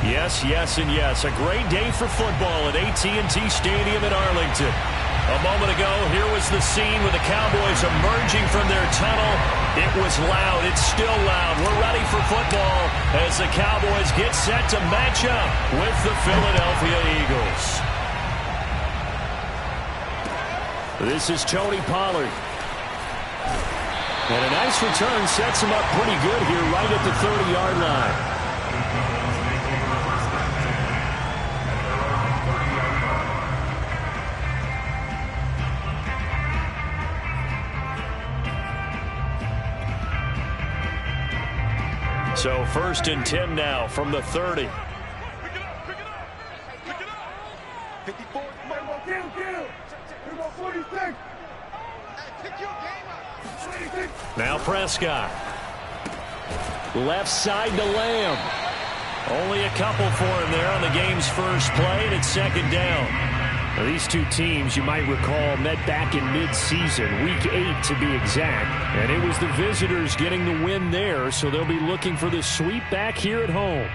Yes, yes, and yes. A great day for football at AT&T Stadium in Arlington. A moment ago, here was the scene with the Cowboys emerging from their tunnel. It was loud. It's still loud. We're ready for football as the Cowboys get set to match up with the Philadelphia Eagles. This is Tony Pollard. And a nice return sets him up pretty good here right at the 30-yard line. So 1st and 10 now from the 30. Pick it up. 54. Kill. Here go 46. Pick your game up. 46. Now Prescott. Left side to Lamb. Only a couple for him there on the game's first play, and it's 2nd down. Now, these two teams, you might recall, met back in mid-season, Week 8 to be exact, and it was the visitors getting the win there, so they'll be looking for the sweep back here at home.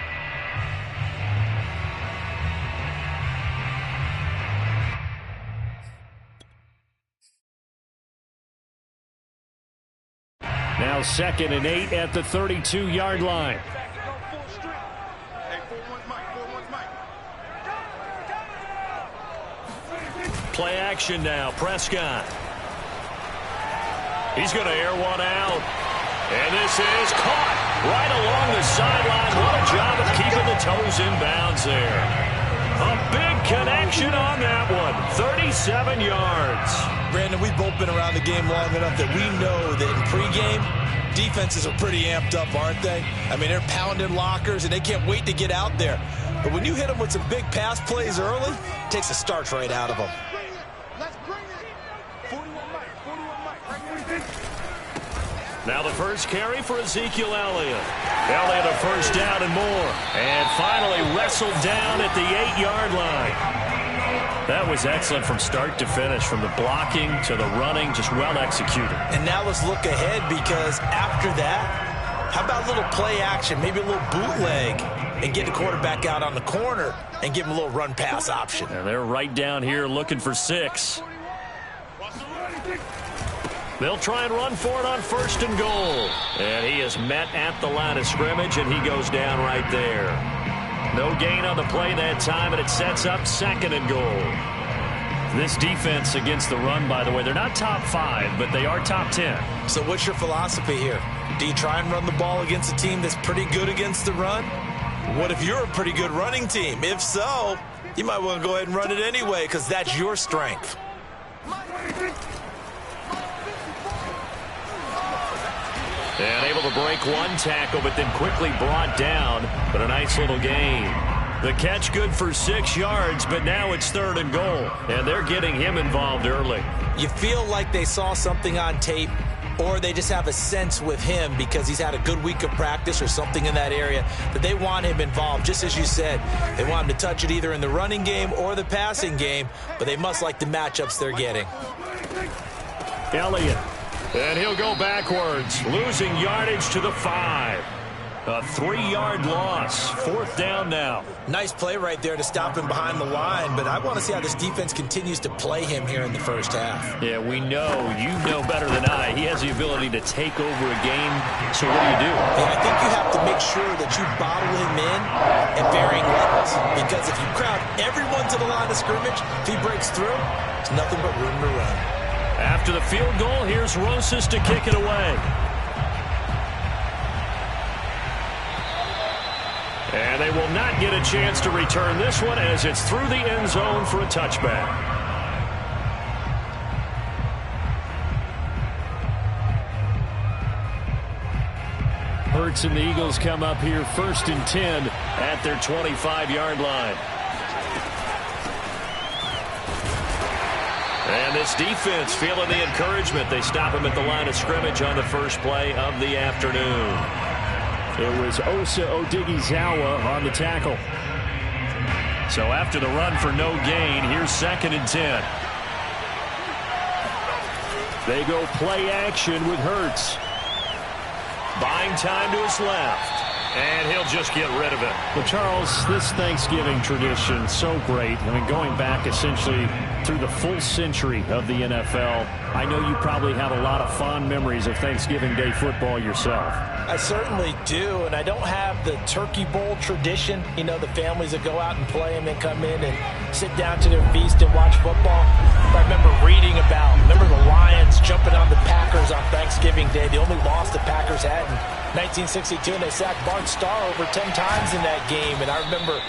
Now 2nd and 8 at the 32-yard line. Play action now. Prescott. He's going to air one out. And this is caught right along the sideline. What a job of keeping the toes in bounds there. A big connection on that one. 37 yards. Brandon, we've both been around the game long enough that we know that in pregame, defenses are pretty amped up, aren't they? I mean, they're pounding lockers, and they can't wait to get out there. But when you hit them with some big pass plays early, it takes the starch right out of them. Now the first carry for Ezekiel Elliott. Elliott a first down and more. And finally wrestled down at the 8-yard line. That was excellent from start to finish, from the blocking to the running, just well executed. And now let's look ahead, because after that, how about a little play action, maybe a little bootleg, and get the quarterback out on the corner and give him a little run-pass option. And they're right down here looking for 6. They'll try and run for it on 1st and goal. And he is met at the line of scrimmage, and he goes down right there. No gain on the play that time, and it sets up 2nd and goal. This defense against the run, by the way, they're not top 5, but they are top 10. So what's your philosophy here? Do you try and run the ball against a team that's pretty good against the run? What if you're a pretty good running team? If so, you might want to go ahead and run it anyway, because that's your strength. And able to break one tackle, but then quickly brought down. But a nice little gain. The catch good for 6 yards, but now it's 3rd and goal. And they're getting him involved early. You feel like they saw something on tape, or they just have a sense with him because he's had a good week of practice or something in that area that they want him involved. Just as you said, they want him to touch it either in the running game or the passing game, but they must like the matchups they're getting. Elliott. And he'll go backwards, losing yardage to the 5. A 3-yard loss. 4th down now. Nice play right there to stop him behind the line, but I want to see how this defense continues to play him here in the first half. Yeah, we know, you know better than I, he has the ability to take over a game. So what do? Yeah, I think you have to make sure that you bottle him in at varying levels, because if you crowd everyone to the line of scrimmage, if he breaks through, it's nothing but room to run. After the field goal, here's Rosas to kick it away. And they will not get a chance to return this one as it's through the end zone for a touchback. Hurts and the Eagles come up here 1st and 10 at their 25-yard line. And this defense feeling the encouragement. They stop him at the line of scrimmage on the first play of the afternoon. It was Osa Odighizuwa on the tackle. So after the run for no gain, here's 2nd and 10. They go play action with Hurts. Buying time to his left. And he'll just get rid of it. Well, Charles, this Thanksgiving tradition, so great. I mean, going back essentially through the full century of the NFL, I know you probably have a lot of fond memories of Thanksgiving Day football yourself. I certainly do, and I don't have the Turkey Bowl tradition. You know, the families that go out and play and then come in and sit down to their feast and watch football. I remember reading remember the Lions jumping on the Packers on Thanksgiving Day. The only loss the Packers had in 1962, and they sacked Bart Starr over 10 times in that game. And I remember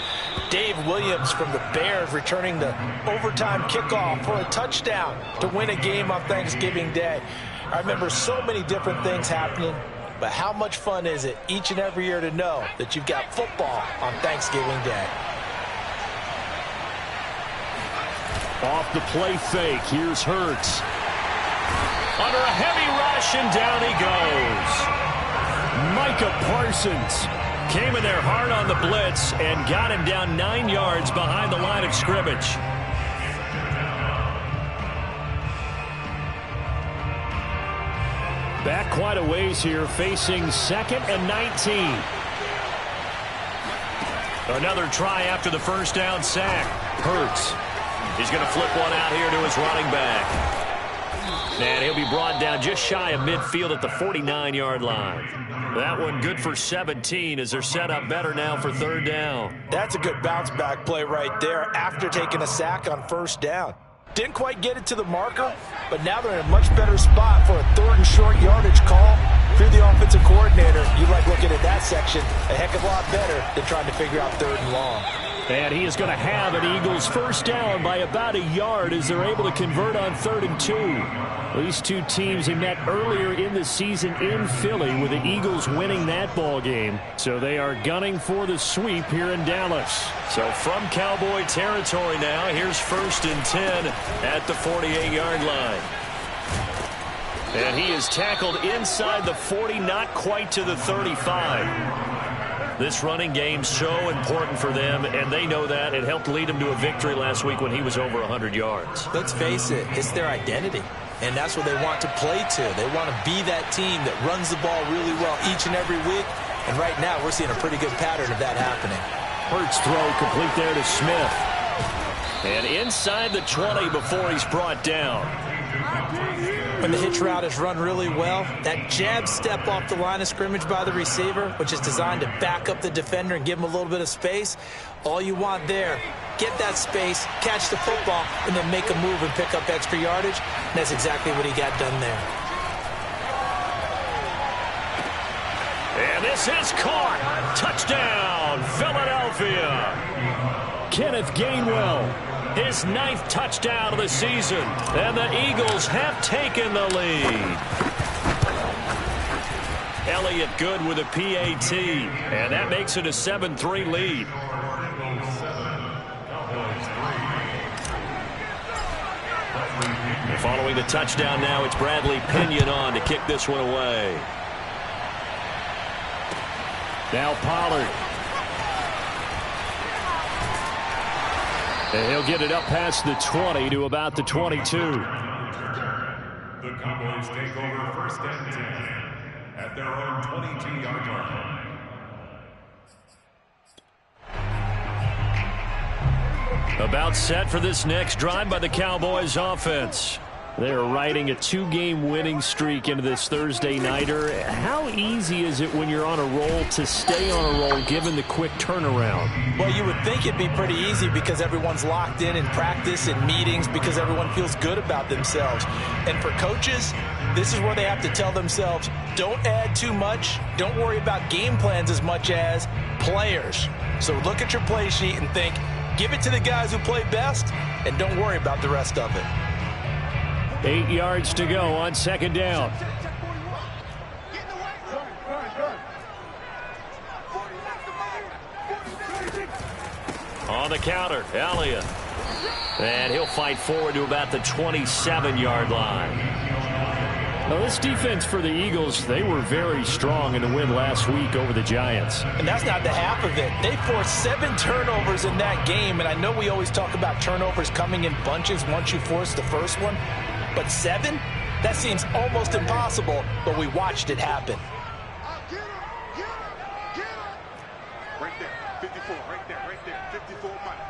Dave Williams from the Bears returning the overtime kickoff for a touchdown to win a game on Thanksgiving Day. I remember so many different things happening, but how much fun is it each and every year to know that you've got football on Thanksgiving Day? Off the play fake, here's Hurts. Under a heavy rush, and down he goes. Micah Parsons came in there hard on the blitz and got him down 9 yards behind the line of scrimmage. Back quite a ways here, facing 2nd and 19. Another try after the first down sack. Hurts. He's going to flip one out here to his running back. And he'll be brought down just shy of midfield at the 49-yard line. That one good for 17 as they're set up better now for 3rd down. That's a good bounce-back play right there after taking a sack on 1st down. Didn't quite get it to the marker, but now they're in a much better spot for a 3rd and short yardage call. If you're the offensive coordinator, you like looking at that section a heck of a lot better than trying to figure out 3rd and long. And he is going to have an Eagles first down by about a yard as they're able to convert on 3rd and 2. These two teams have met earlier in the season in Philly with the Eagles winning that ball game. So they are gunning for the sweep here in Dallas. So from Cowboy territory now, here's 1st and 10 at the 48-yard line. And he is tackled inside the 40, not quite to the 35. This running game's so important for them, and they know that. It helped lead them to a victory last week when he was over 100 yards. Let's face it, it's their identity, and that's what they want to play to. They want to be that team that runs the ball really well each and every week, and right now we're seeing a pretty good pattern of that happening. Hurts throw complete there to Smith. And inside the 20 before he's brought down. When the hitch route is run really well, that jab step off the line of scrimmage by the receiver, which is designed to back up the defender and give him a little bit of space, all you want there, get that space, catch the football, and then make a move and pick up extra yardage. And that's exactly what he got done there. And this is caught. Touchdown, Philadelphia. Kenneth Gainwell. His 9th touchdown of the season. And the Eagles have taken the lead. Elliott good with a PAT. And that makes it a 7-3 lead. And following the touchdown now, it's Bradley Pinion on to kick this one away. Now Pollard. And he'll get it up past the 20 to about the 22. The Cowboys take over 1st and 10 at their own 22-yard line. About set for this next drive by the Cowboys offense. They're riding a 2-game winning streak into this Thursday nighter. How easy is it when you're on a roll to stay on a roll given the quick turnaround? Well, you would think it'd be pretty easy because everyone's locked in practice and meetings because everyone feels good about themselves. And for coaches, this is where they have to tell themselves, don't add too much. Don't worry about game plans as much as players. So look at your play sheet and think, give it to the guys who play best and don't worry about the rest of it. 8 yards to go on 2nd down. On the counter, Elliott. And he'll fight forward to about the 27-yard line. Now, this defense for the Eagles, they were very strong in the win last week over the Giants. And that's not the half of it. They forced 7 turnovers in that game, and I know we always talk about turnovers coming in bunches once you force the first one. But 7? That seems almost impossible, but we watched it happen. 54, right there, 54 money.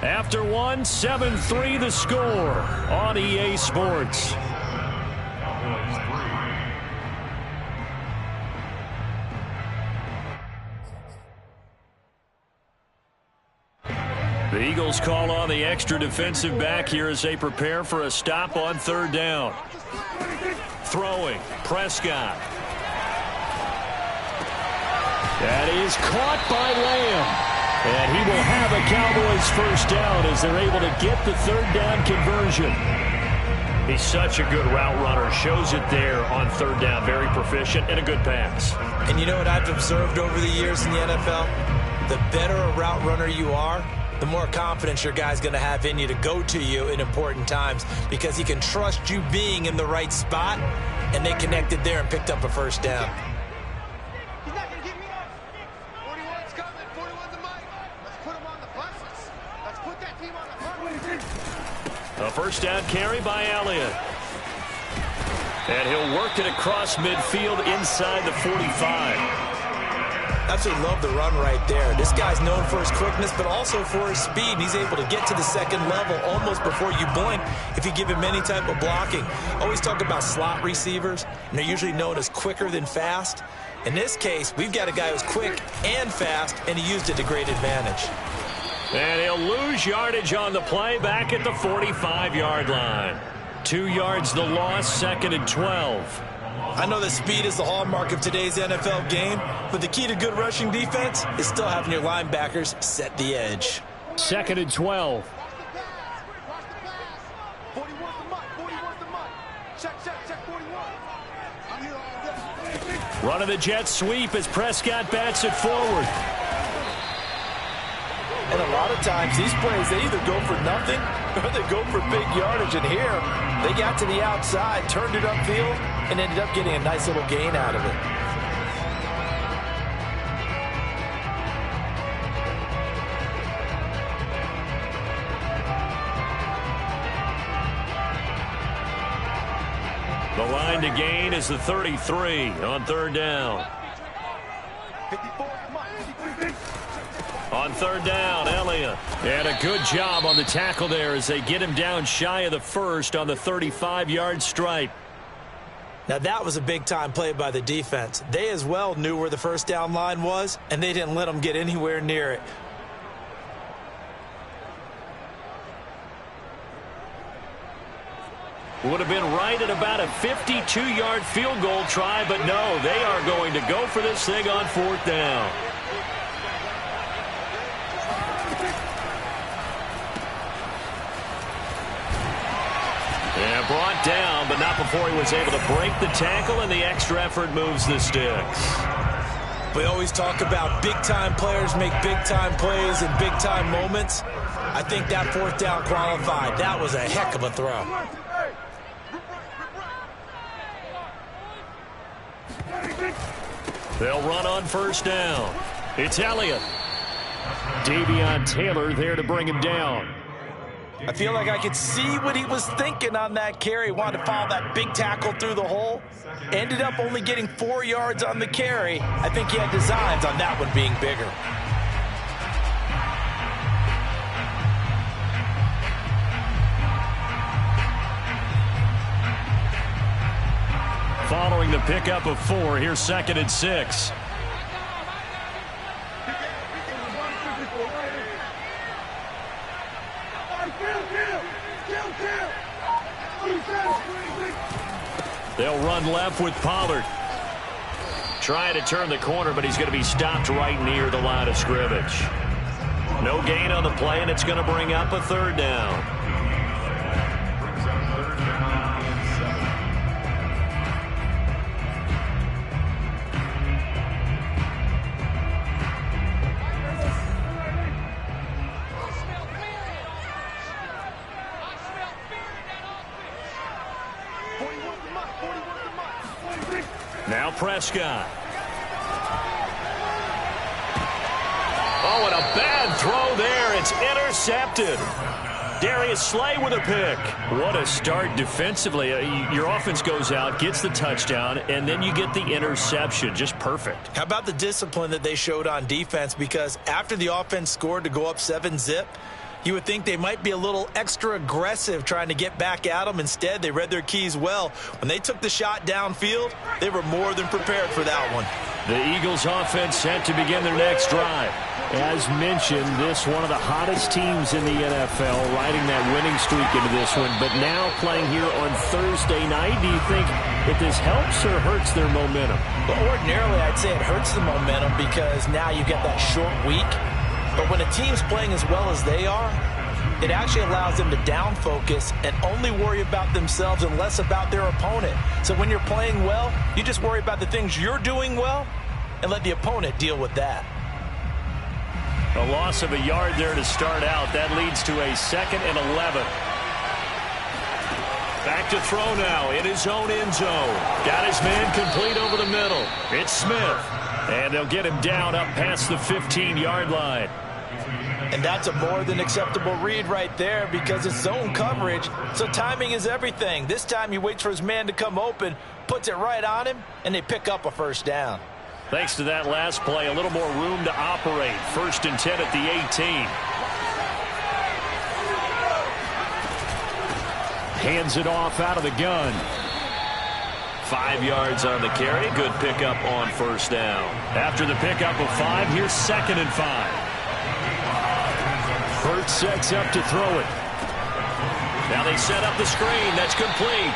After one, 7-3 the score on EA Sports. The Eagles call on the extra defensive back here as they prepare for a stop on third down. Throwing, Prescott. That is caught by Lamb. And he will have a Cowboys first down as they're able to get the third down conversion. He's such a good route runner. Shows it there on third down. Very proficient and a good pass. And you know what I've observed over the years in the NFL? The better a route runner you are, the more confidence your guy's going to have in you to go to you in important times because he can trust you being in the right spot, and they connected there and picked up a first down. He's not going to get me up. 41's coming. 41's the mic. Let's put him on the buses. Let's put that team on the front. A first down carry by Elliott. And he'll work it across midfield inside the 45. Absolutely love the run right there. This guy's known for his quickness, but also for his speed. He's able to get to the second level almost before you blink if you give him any type of blocking. Always talk about slot receivers, and they're usually known as quicker than fast. In this case, we've got a guy who's quick and fast, and he used it to great advantage. And he'll lose yardage on the play back at the 45-yard line. 2 yards the loss, 2nd and 12. I know that speed is the hallmark of today's NFL game, but the key to good rushing defense is still having your linebackers set the edge. 2nd and 12. Watch the pass. 41's the mic. 41's the mic. Check 41. I'm here all day. Run of the jet sweep as Prescott bats it forward. And a lot of times these plays, they either go for nothing or they go for big yardage. And here, they got to the outside, turned it upfield, and ended up getting a nice little gain out of it. The line to gain is the 33 on third down. 54's the mic. On third down, Elliott. And a good job on the tackle there as they get him down shy of the first on the 35-yard stripe. Now that was a big-time play by the defense. They as well knew where the first down line was, and they didn't let them get anywhere near it. Would have been right at about a 52-yard field goal try, but no, they are going to go for this thing on fourth down. And brought down, but not before he was able to break the tackle, and the extra effort moves the sticks. We always talk about big-time players make big-time plays in big-time moments. I think that fourth down qualified. That was a heck of a throw. They'll run on first down. It's Elliott. Davion Taylor there to bring him down. I feel like I could see what he was thinking on that carry. Wanted to follow that big tackle through the hole. Ended up only getting 4 yards on the carry. I think he had designs on that one being bigger. Following the pickup of 4, here's 2nd and 6. They'll run left with Pollard. Trying to turn the corner, but he's going to be stopped right near the line of scrimmage. No gain on the play, and it's going to bring up a third down. Now Prescott. Oh, and a bad throw there. It's intercepted. Darius Slay with a pick. What a start defensively. Your offense goes out, gets the touchdown, and then you get the interception. Just perfect. How about the discipline that they showed on defense? Because after the offense scored to go up 7-zip, you would think they might be a little extra aggressive trying to get back at them. Instead, they read their keys well. When they took the shot downfield, they were more than prepared for that one. The Eagles offense set to begin their next drive. As mentioned, this one of the hottest teams in the NFL, riding that winning streak into this one, but now playing here on Thursday night. Do you think that this helps or hurts their momentum? Well, ordinarily, I'd say it hurts the momentum because now you get that short week. But when a team's playing as well as they are, it actually allows them to down focus and only worry about themselves and less about their opponent. So when you're playing well, you just worry about the things you're doing well and let the opponent deal with that. A loss of a yard there to start out. That leads to a 2nd and 11. Back to throw now in his own end zone. Got his man complete over the middle. It's Smith. And they'll get him down up past the 15-yard line. And that's a more than acceptable read right there because it's zone coverage, so timing is everything. This time he waits for his man to come open, puts it right on him, and they pick up a first down. Thanks to that last play, a little more room to operate. 1st and 10 at the 18. Hands it off out of the gun. 5 yards on the carry. Good pickup on first down. After the pickup of 5, here's 2nd and 5. Hurts sets up to throw it. Now they set up the screen. That's complete.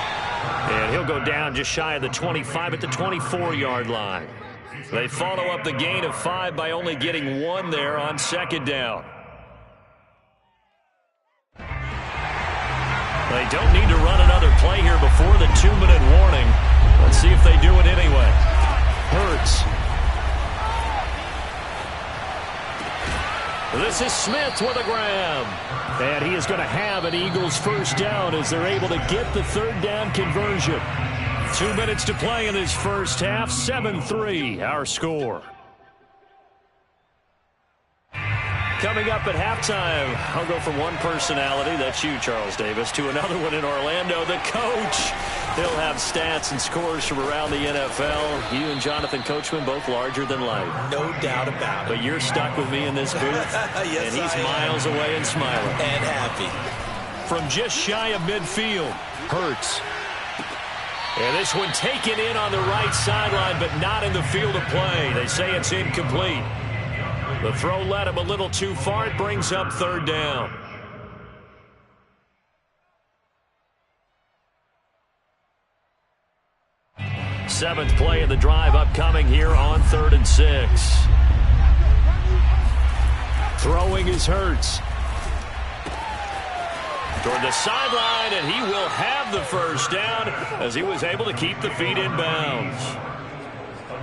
And he'll go down just shy of the 25 at the 24-yard line. They follow up the gain of 5 by only getting 1 there on 2nd down. They don't need to run another play here before the 2-minute warning. Let's see if they do it anyway. Hurts. This is Smith with a grab. And he is going to have an Eagles first down as they're able to get the 3rd down conversion. 2 minutes to play in this first half. 7-3 our score. Coming up at halftime, I'll go from one personality, that's you, Charles Davis, to another one in Orlando, the coach. He'll have stats and scores from around the NFL. You and Jonathan Coachman, both larger than life. No doubt about it. But you're stuck with me in this booth, yes, and he's miles away and smiling. And happy. From just shy of midfield, Hurts. And this one taken in on the right sideline, but not in the field of play. They say it's incomplete. The throw led him a little too far. It brings up 3rd down. Seventh play of the drive upcoming here on 3rd and 6. Throwing is Hurts. Toward the sideline, and he will have the first down as he was able to keep the feet in bounds.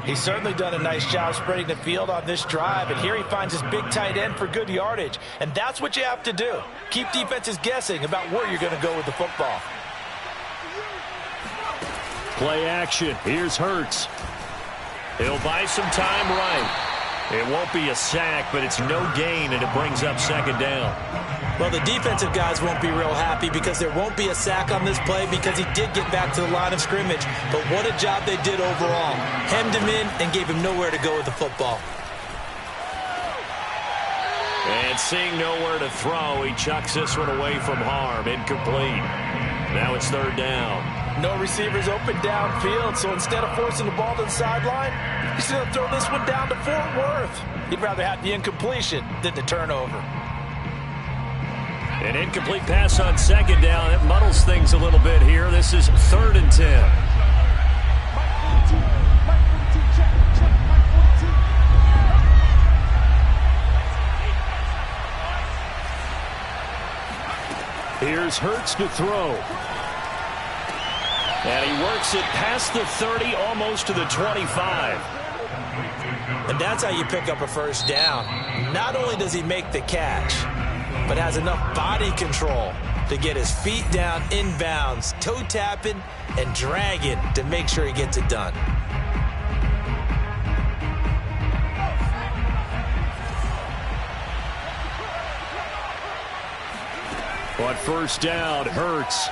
He's certainly done a nice job spreading the field on this drive, and here he finds his big tight end for good yardage. And that's what you have to do. Keep defenses guessing about where you're going to go with the football. Play action. Here's Hurts. He'll buy some time right. It won't be a sack, but it's no gain, and it brings up 2nd down. Well, the defensive guys won't be real happy because there won't be a sack on this play because he did get back to the line of scrimmage. But what a job they did overall. Hemmed him in and gave him nowhere to go with the football. And seeing nowhere to throw, he chucks this one away from harm. Incomplete. Now it's 3rd down. No receivers open downfield, so instead of forcing the ball to the sideline, he's going to throw this one down to Fort Worth. He'd rather have the incompletion than the turnover. An incomplete pass on 2nd down. It muddles things a little bit here. This is 3rd and 10. Here's Hurts to throw. And he works it past the 30, almost to the 25. And that's how you pick up a first down. Not only does he make the catch, but has enough body control to get his feet down inbounds, toe tapping and dragging to make sure he gets it done. on first down, Hurts.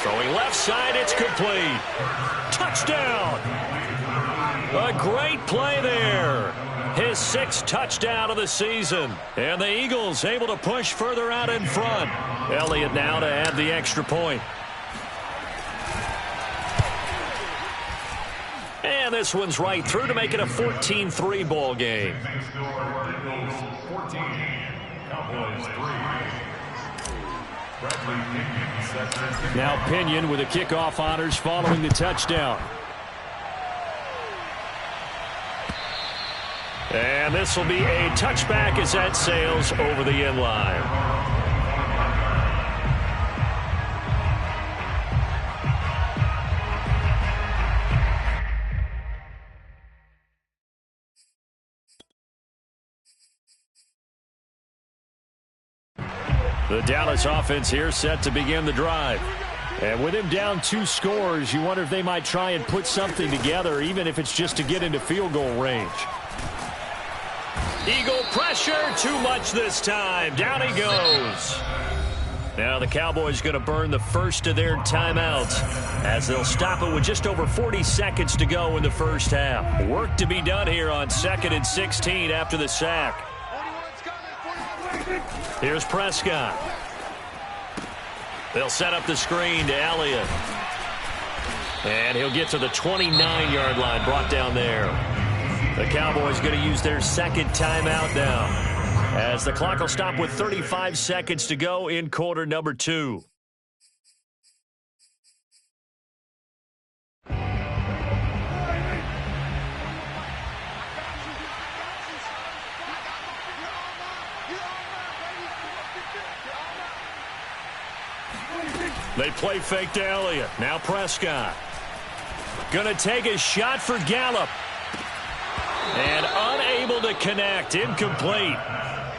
Throwing left side, it's complete. Touchdown. A great play there. His 6th touchdown of the season. And the Eagles able to push further out in front. Elliott now to add the extra point. And this one's right through to make it a 14-3 ball game. Eagles 14, Cowboys 3. Now Pinion with the kickoff honors following the touchdown. And this will be a touchback as that sails over the end line. The Dallas offense here set to begin the drive. And with him down 2 scores, you wonder if they might try and put something together, even if it's just to get into field goal range. Eagle pressure, too much this time. Down he goes. Now the Cowboys going to burn the first of their timeouts as they'll stop it with just over 40 seconds to go in the first half. Work to be done here on 2nd and 16 after the sack. Here's Prescott. They'll set up the screen to Elliott. And he'll get to the 29-yard line, brought down there. The Cowboys going to use their 2nd timeout now, as the clock will stop with 35 seconds to go in quarter number 2. They play fake to Elliott. Now Prescott. Going to take a shot for Gallup. And unable to connect. Incomplete.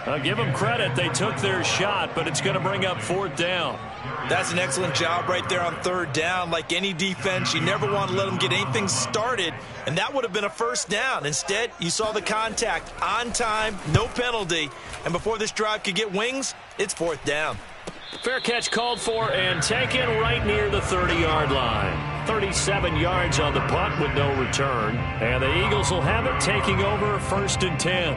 I'll give them credit. They took their shot, but it's going to bring up 4th down. That's an excellent job right there on 3rd down. Like any defense, you never want to let them get anything started, and that would have been a 1st down. Instead, you saw the contact on time, no penalty, and before this drive could get wings, it's 4th down. Fair catch called for and taken right near the 30-yard line. 37 yards on the punt with no return. And the Eagles will have it, taking over 1st and 10.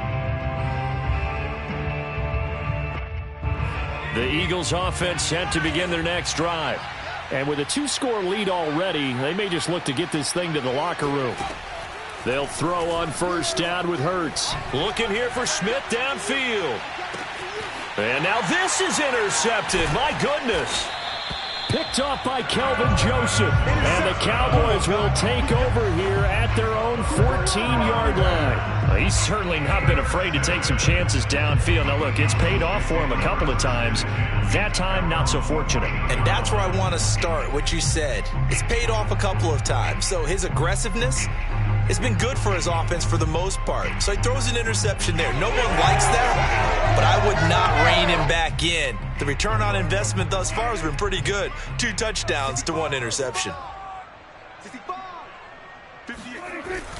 The Eagles offense set to begin their next drive. And with a 2-score lead already, they may just look to get this thing to the locker room. They'll throw on 1st down with Hurts. Looking here for Smith downfield. And now this is intercepted. My goodness. Picked off by Kelvin Joseph. And the Cowboys will take over here at their own 14-yard line. Well, he's certainly not been afraid to take some chances downfield. Now, look, it's paid off for him a couple of times. That time, not so fortunate. And that's where I want to start, what you said. It's paid off a couple of times. So his aggressiveness, it's been good for his offense for the most part. So he throws an interception there. No one likes that, but I would not rein him back in. The return on investment thus far has been pretty good. 2 touchdowns to 1 interception.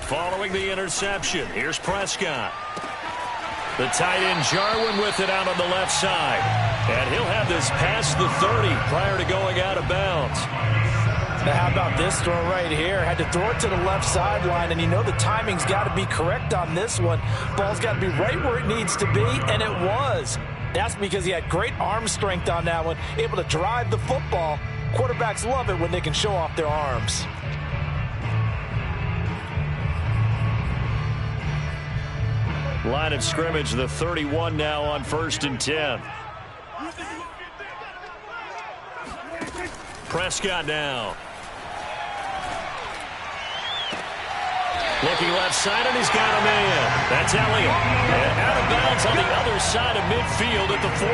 Following the interception, here's Prescott. The tight end Jarwin with it out on the left side. And he'll have this past the 30 prior to going out of bounds. Now how about this throw right here? Had to throw it to the left sideline, and you know the timing's got to be correct on this one. Ball's got to be right where it needs to be, and it was. That's because he had great arm strength on that one, able to drive the football. Quarterbacks love it when they can show off their arms. Line of scrimmage, the 31 now on 1st and 10. Prescott now. Looking left side, and he's got a man. That's Elliott. And out of bounds on the other side of midfield at the 45.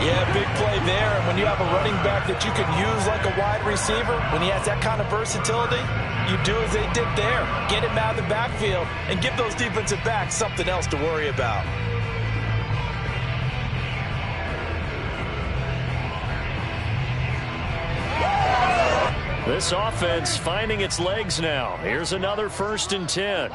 Yeah, big play there. And when you have a running back that you can use like a wide receiver, when he has that kind of versatility, you do as they did there. Get him out of the backfield and give those defensive backs something else to worry about. This offense finding its legs now. Here's another 1st and 10.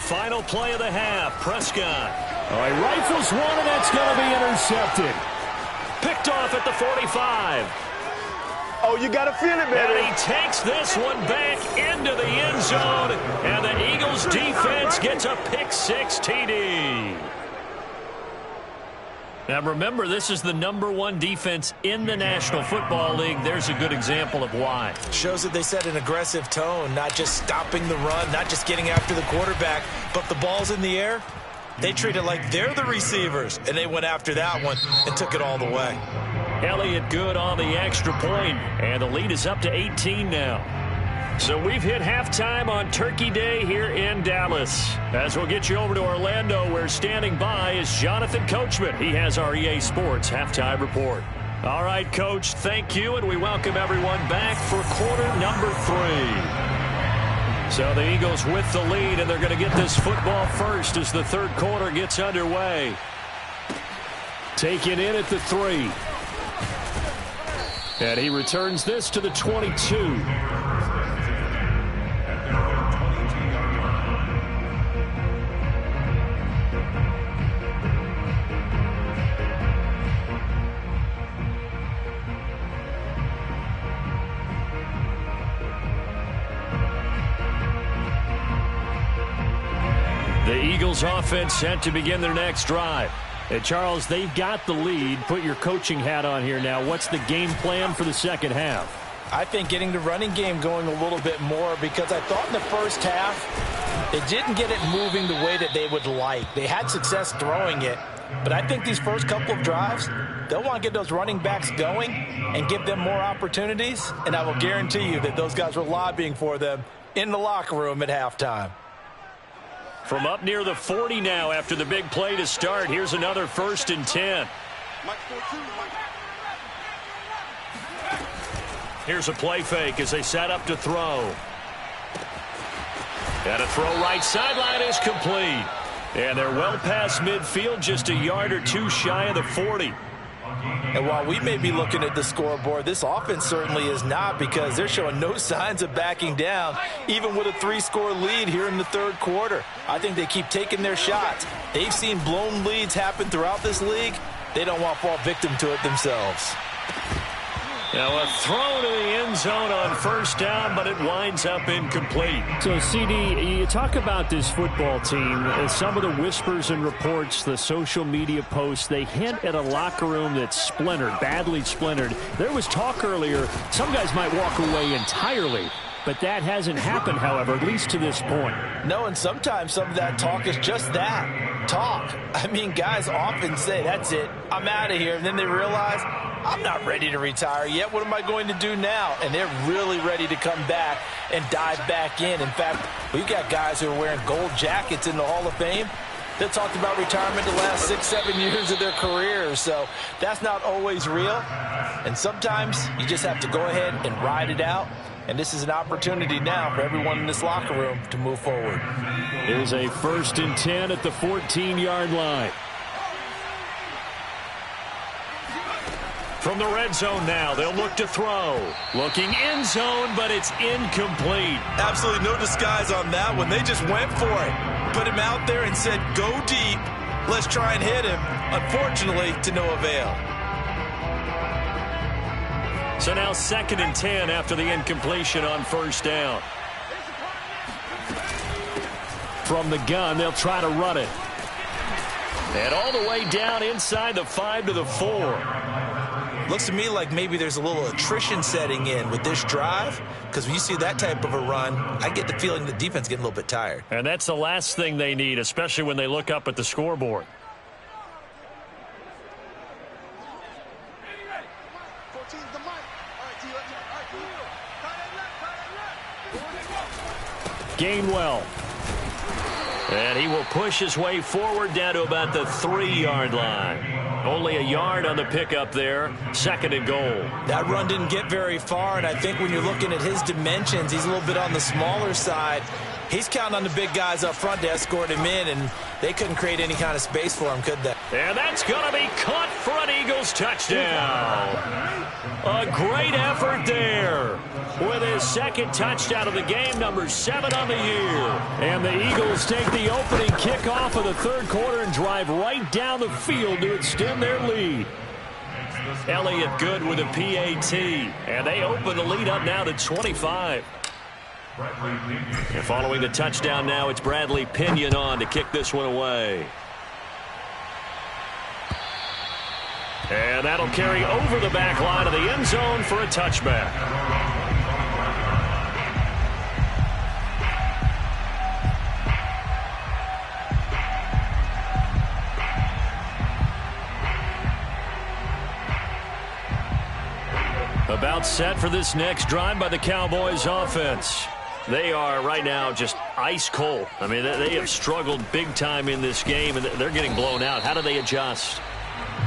final play of the half. Prescott. All right, rifles one, and that's going to be intercepted. Picked off at the 45. Oh, you got to feel it, baby. And he takes this one back into the end zone, and the Eagles defense gets a pick-6 TD. Now, remember, this is the #1 defense in the National Football League. There's a good example of why. Shows that they set an aggressive tone, not just stopping the run, not just getting after the quarterback, but the ball's in the air. They treat it like they're the receivers, and they went after that one and took it all the way. Elliott good on the extra point, and the lead is up to 18 now. So we've hit halftime on Turkey Day here in Dallas. As we'll get you over to Orlando, where standing by is Jonathan Coachman. He has our EA Sports halftime report. All right, Coach, thank you, and we welcome everyone back for quarter number 3. So the Eagles with the lead, and they're going to get this football first as the third quarter gets underway. Taken in at the 3. And he returns this to the 22. The Eagles offense set to begin their next drive. And Charles, they've got the lead. Put your coaching hat on here now. What's the game plan for the second half? I think getting the running game going a little bit more, because I thought in the first half they didn't get it moving the way that they would like. They had success throwing it, but I think these first couple of drives, they'll want to get those running backs going and give them more opportunities, and I will guarantee you that those guys were lobbying for them in the locker room at halftime. From up near the 40 now after the big play to start. Here's another 1st and 10. Here's a play fake as they set up to throw. And a throw right sideline is complete. And they're well past midfield, just a yard or two shy of the 40. And while we may be looking at the scoreboard, this offense certainly is not, because they're showing no signs of backing down, even with a 3-score lead here in the third quarter. I think they keep taking their shots. They've seen blown leads happen throughout this league. They don't want to fall victim to it themselves. Now a throw to the end zone on 1st down, but it winds up incomplete. So, CD, you talk about this football team. Some of the whispers and reports, the social media posts, they hint at a locker room that's splintered, badly splintered. There was talk earlier, some guys might walk away entirely. But that hasn't happened, however, at least to this point. No, and sometimes some of that talk is just that, talk. I mean, guys often say, that's it, I'm out of here. And then they realize, I'm not ready to retire yet. What am I going to do now? And they're really ready to come back and dive back in. In fact, we've got guys who are wearing gold jackets in the Hall of Fame that talked about retirement the last 6-7 years of their careers. So that's not always real. And sometimes you just have to go ahead and ride it out. And this is an opportunity now for everyone in this locker room to move forward. Here's a 1st and 10 at the 14-yard line. From the red zone now, they'll look to throw. Looking end zone, but it's incomplete. Absolutely no disguise on that one. They just went for it. Put him out there and said, go deep. Let's try and hit him. Unfortunately, to no avail. So now 2nd and 10 after the incompletion on 1st down. From the gun, they'll try to run it. And all the way down inside the 5 to the 4. Looks to me like maybe there's a little attrition setting in with this drive, because when you see that type of a run, I get the feeling the defense getting a little bit tired. And that's the last thing they need, especially when they look up at the scoreboard. Gainwell. And he will push his way forward down to about the 3-yard line. Only a yard on the pickup there. 2nd and goal. That run didn't get very far, and I think when you're looking at his dimensions, he's a little bit on the smaller side. He's counting on the big guys up front to escort him in, and they couldn't create any kind of space for him, could they? And that's going to be caught for an Eagles touchdown. A great effort there. with his second touchdown of the game, number 7 on the year. And the Eagles take the opening kickoff of the third quarter and drive right down the field to extend their lead. Elliott Good with a PAT, and they open the lead up now to 25. And following the touchdown now, it's Bradley Pinion on to kick this one away. And that'll carry over the back line of the end zone for a touchback. About set for this next drive by the Cowboys offense. They are right now just ice cold. I mean, they have struggled big time in this game, and they're getting blown out. How do they adjust?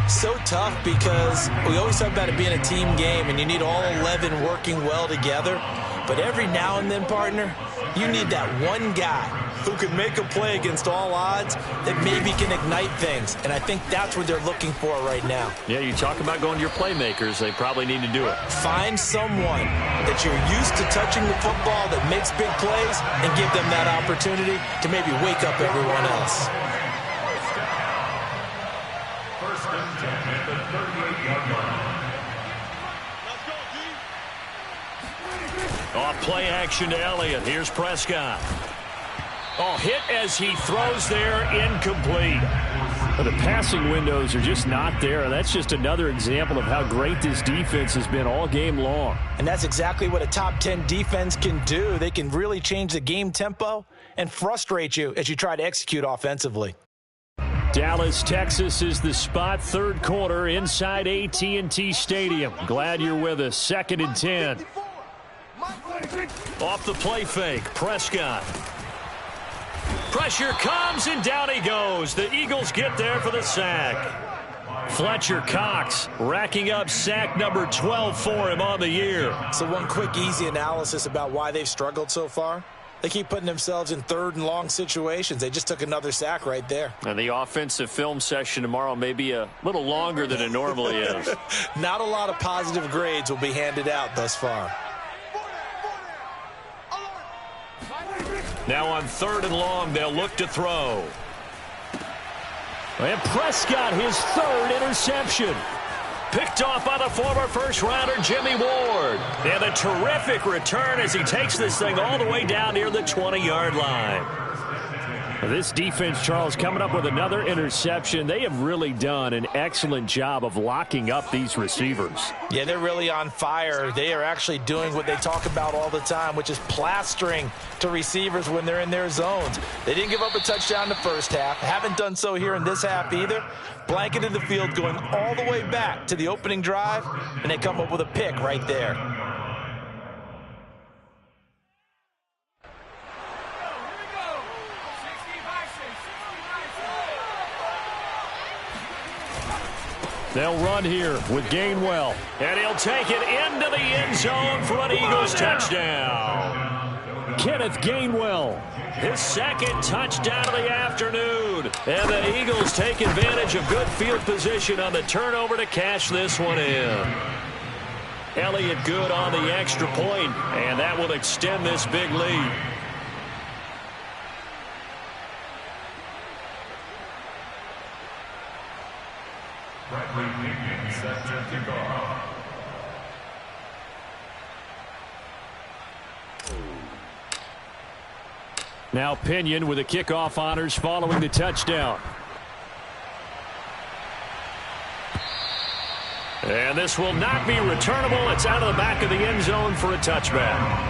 So tough because we always talk about it being a team game, and you need all 11 working well together. But every now and then, partner, you need that one guy who can make a play against all odds that maybe can ignite things. And I think that's what they're looking for right now. Yeah, you talk about going to your playmakers. They probably need to do it. Find someone that you're used to touching the football that makes big plays and give them that opportunity to maybe wake up everyone else. First and 10 at the 38-yard line. Off play action to Elliott. Here's Prescott. Oh, hit as he throws there, incomplete. But the passing windows are just not there. That's just another example of how great this defense has been all game long. And that's exactly what a top 10 defense can do. They can really change the game tempo and frustrate you as you try to execute offensively. Dallas, Texas is the spot. Third quarter inside AT&T Stadium. Glad you're with us. 2nd and 10. Off the play fake, Prescott. Pressure comes, and down he goes. The Eagles get there for the sack. Fletcher Cox racking up sack number 12 for him on the year. So one quick, easy analysis about why they've struggled so far. They keep putting themselves in third and long situations. They just took another sack right there. And the offensive film session tomorrow may be a little longer than it normally is. Not a lot of positive grades will be handed out thus far. Now on 3rd and long, they'll look to throw. And Prescott, his 3rd interception. Picked off by the former first-rounder Jimmy Ward. And a terrific return as he takes this thing all the way down near the 20-yard line. This defense, Charles, coming up with another interception. They have really done an excellent job of locking up these receivers. Yeah, they're really on fire. They are actually doing what they talk about all the time, which is plastering to receivers when they're in their zones. They didn't give up a touchdown in the first half. Haven't done so here in this half either. Blanketed the field going all the way back to the opening drive, and they come up with a pick right there. They'll run here with Gainwell. And he'll take it into the end zone for an Eagles touchdown. Kenneth Gainwell. His 2nd touchdown of the afternoon. And the Eagles take advantage of good field position on the turnover to cash this one in. Elliott Good on the extra point, and that will extend this big lead. Bradley Pinion set to kick off. Now Pinion with the kickoff honors following the touchdown. And this will not be returnable. It's out of the back of the end zone for a touchback.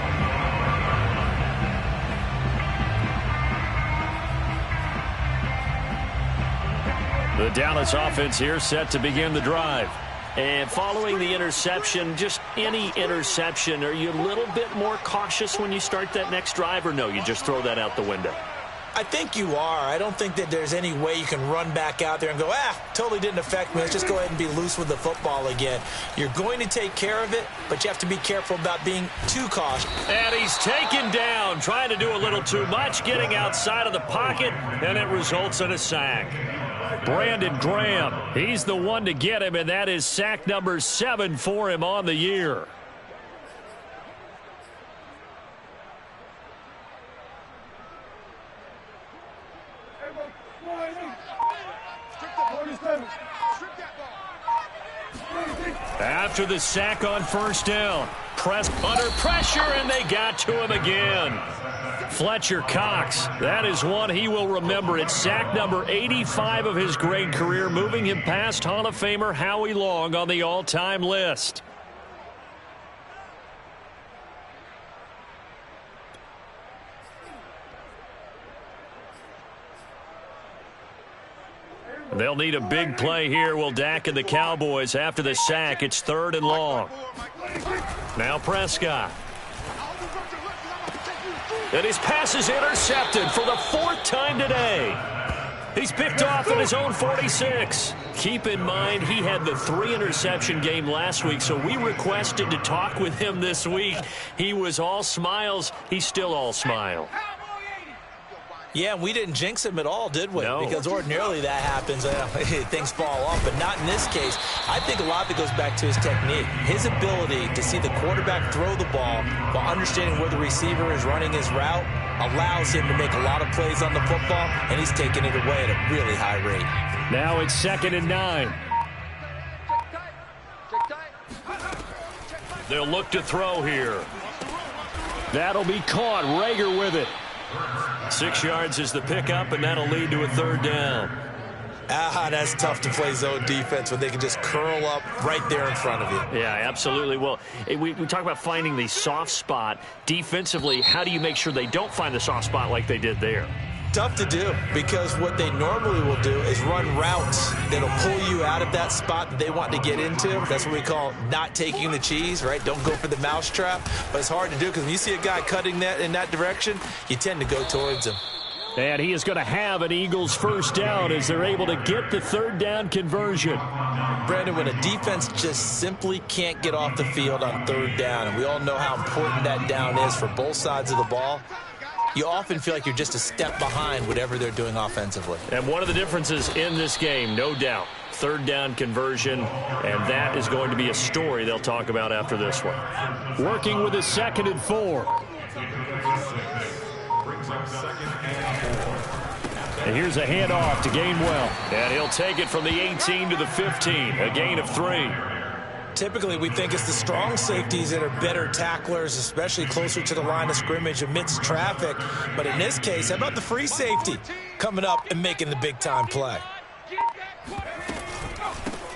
The Dallas offense here set to begin the drive. And following the interception, just any interception, are you a little bit more cautious when you start that next drive, or no, you just throw that out the window? I think you are. I don't think that there's any way you can run back out there and go, totally didn't affect me. Let's just go ahead and be loose with the football again. You're going to take care of it, but you have to be careful about being too cautious. And he's taken down, trying to do a little too much, getting outside of the pocket, and it results in a sack. Brandon Graham, he's the one to get him, and that is sack number 7 for him on the year. after the sack on first down. Press under pressure, and they got to him again. Fletcher Cox, that is one he will remember. It's sack number 85 of his great career, moving him past Hall of Famer Howie Long on the all-time list. They'll need a big play here. Will Dak and the Cowboys after the sack. It's 3rd and long. Now Prescott. And his pass is intercepted for the 4th time today. He's picked off at his own 46. Keep in mind, he had the 3-interception game last week, so we requested to talk with him this week. He was all smiles. He's still all smile. Yeah, we didn't jinx him at all, did we? No. Because ordinarily that happens. Things fall off, but not in this case. I think a lot of it goes back to his technique. His ability to see the quarterback throw the ball while understanding where the receiver is running his route allows him to make a lot of plays on the football, and he's taking it away at a really high rate. Now it's 2nd and 9. They'll look to throw here. That'll be caught. Rager with it. 6 yards is the pickup, and that'll lead to a 3rd down. That's tough to play zone defense when they can just curl up right there in front of you. Yeah, absolutely. Well, we talk about finding the soft spot. Defensively, how do you make sure they don't find the soft spot like they did there? Tough to do, because what they normally will do is run routes that'll pull you out of that spot that they want to get into. That's what we call not taking the cheese, right? Don't go for the mousetrap. But it's hard to do because when you see a guy cutting that in that direction, you tend to go towards him. And he is going to have an Eagles 1st down as they're able to get the 3rd down conversion. Brandon, when a defense just simply can't get off the field on 3rd down, and we all know how important that down is for both sides of the ball, you often feel like you're just a step behind whatever they're doing offensively. And one of the differences in this game, no doubt, 3rd down conversion, and that is going to be a story they'll talk about after this one. Working with a 2nd and 4. And here's a handoff to Gainwell. And he'll take it from the 18 to the 15, a gain of 3. Typically, we think it's the strong safeties that are better tacklers, especially closer to the line of scrimmage amidst traffic. But in this case, how about the free safety coming up and making the big-time play?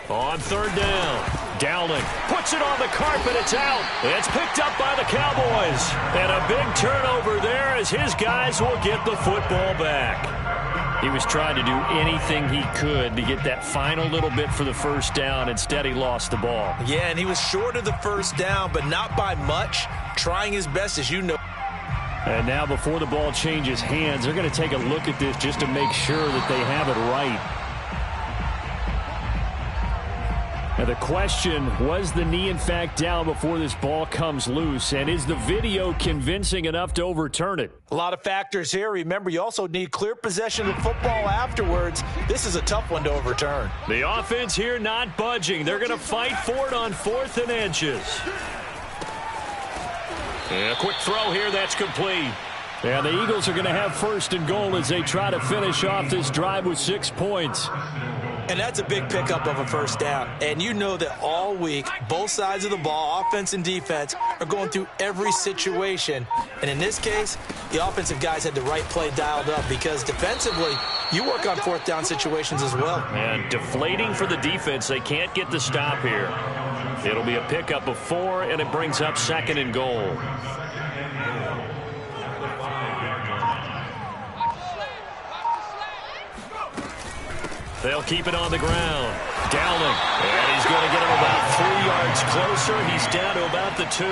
On 3rd down, Dowling puts it on the carpet. It's out. It's picked up by the Cowboys. And a big turnover there as his guys will get the football back. He was trying to do anything he could to get that final little bit for the 1st down. Instead, he lost the ball. Yeah, and he was short of the 1st down, but not by much. Trying his best, as you know. And now before the ball changes hands, they're going to take a look at this just to make sure that they have it right. Now the question, was the knee in fact down before this ball comes loose? And is the video convincing enough to overturn it? A lot of factors here. Remember, you also need clear possession of football afterwards. This is a tough one to overturn. The offense here not budging. They're going to fight for it on 4th and inches. And a quick throw here, that's complete. And the Eagles are going to have 1st and goal as they try to finish off this drive with 6 points. And that's a big pickup of a 1st down. And you know that all week, both sides of the ball, offense and defense, are going through every situation. And in this case, the offensive guys had the right play dialed up because defensively, you work on 4th down situations as well. And deflating for the defense. They can't get the stop here. It'll be a pickup of 4, and it brings up 2nd and goal. They'll keep it on the ground. Dowling. And he's going to get him about 3 yards closer. He's down to about the 2.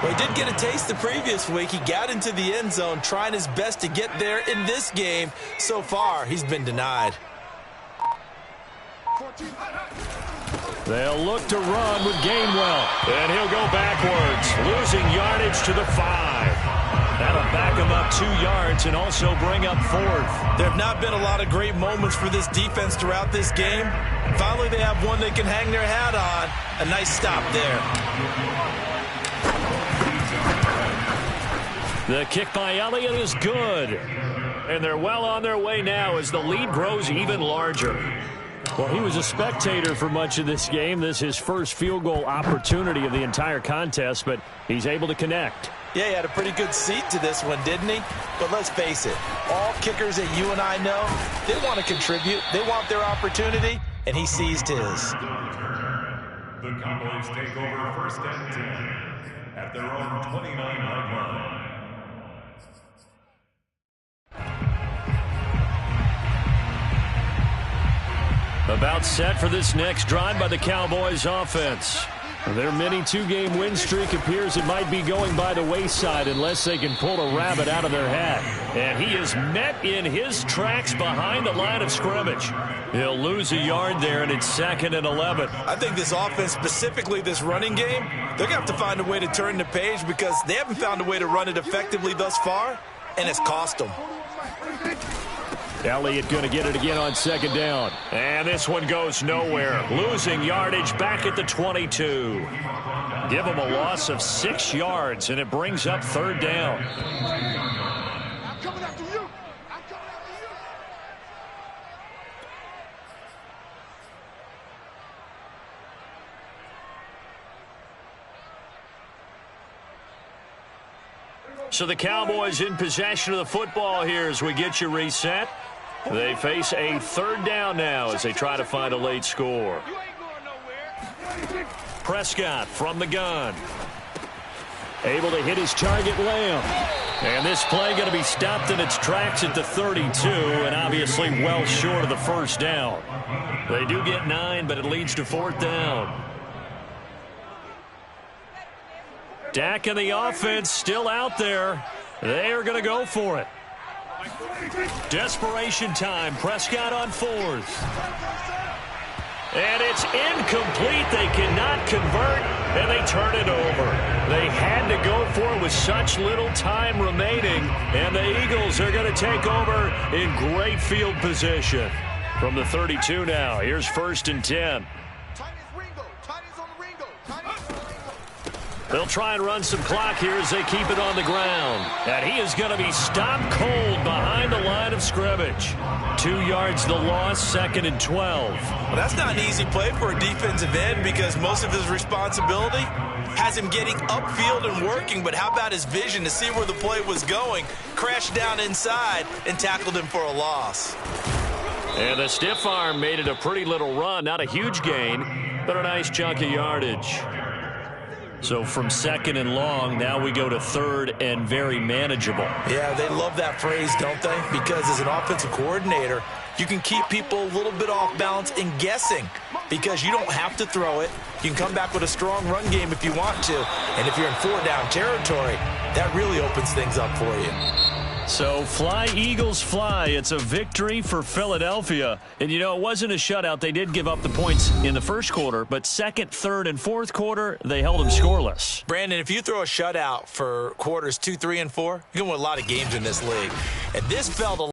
Well, he did get a taste the previous week. He got into the end zone, trying his best to get there in this game. So far, he's been denied. They'll look to run with Gainwell. And he'll go backwards, losing yardage to the 5. That'll back him up 2 yards and also bring up 4th. There have not been a lot of great moments for this defense throughout this game. Finally, they have one they can hang their hat on. A nice stop there. The kick by Elliott is good. And they're well on their way now as the lead grows even larger. Well, he was a spectator for much of this game. This is his first field goal opportunity of the entire contest, but he's able to connect. Yeah, he had a pretty good seat to this one, didn't he? But let's face it, all kickers that you and I know, they want to contribute. They want their opportunity, and he seized his. The Cowboys take over 1st and 10 at their own 29-yard line. About set for this next drive by the Cowboys offense. Their mini two-game win streak appears it might be going by the wayside unless they can pull a rabbit out of their hat. And he is met in his tracks behind the line of scrimmage. He'll lose a yard there, and it's 2nd and 11. I think this offense, specifically this running game, they're going to have to find a way to turn the page because they haven't found a way to run it effectively thus far, and it's cost them. Elliott going to get it again on 2nd down. And this one goes nowhere. Losing yardage back at the 22. Give him a loss of 6 yards, and it brings up 3rd down. I'm coming after you. I'm coming after you. So the Cowboys in possession of the football here as we get you reset. They face a 3rd down now as they try to find a late score. You ain't going nowhere. Prescott from the gun. Able to hit his target, Lamb. And this play going to be stopped in its tracks at the 32, and obviously well short of the 1st down. They do get 9, but it leads to 4th down. Dak and the offense still out there. They are going to go for it. Desperation time. Prescott on 4th. And it's incomplete. They cannot convert, and they turn it over. They had to go for it with such little time remaining, and the Eagles are going to take over in great field position. From the 32 now, here's 1st and 10. They'll try and run some clock here as they keep it on the ground. And he is going to be stopped cold behind the line of scrimmage. 2 yards the loss, 2nd and 12. Well, that's not an easy play for a defensive end because most of his responsibility has him getting upfield and working. But how about his vision to see where the play was going, crashed down inside, and tackled him for a loss. And the stiff arm made it a pretty little run. Not a huge gain, but a nice chunk of yardage. So from 2nd and long, now we go to 3rd and very manageable. Yeah, they love that phrase, don't they? Because as an offensive coordinator, you can keep people a little bit off balance and guessing because you don't have to throw it. You can come back with a strong run game if you want to. And if you're in 4-down territory, that really opens things up for you. So fly, Eagles, fly. It's a victory for Philadelphia. And, you know, it wasn't a shutout. They did give up the points in the 1st quarter, but 2nd, 3rd, and 4th quarter, they held them scoreless. Brandon, if you throw a shutout for quarters 2, 3, and 4, you're going to win a lot of games in this league. And this felt a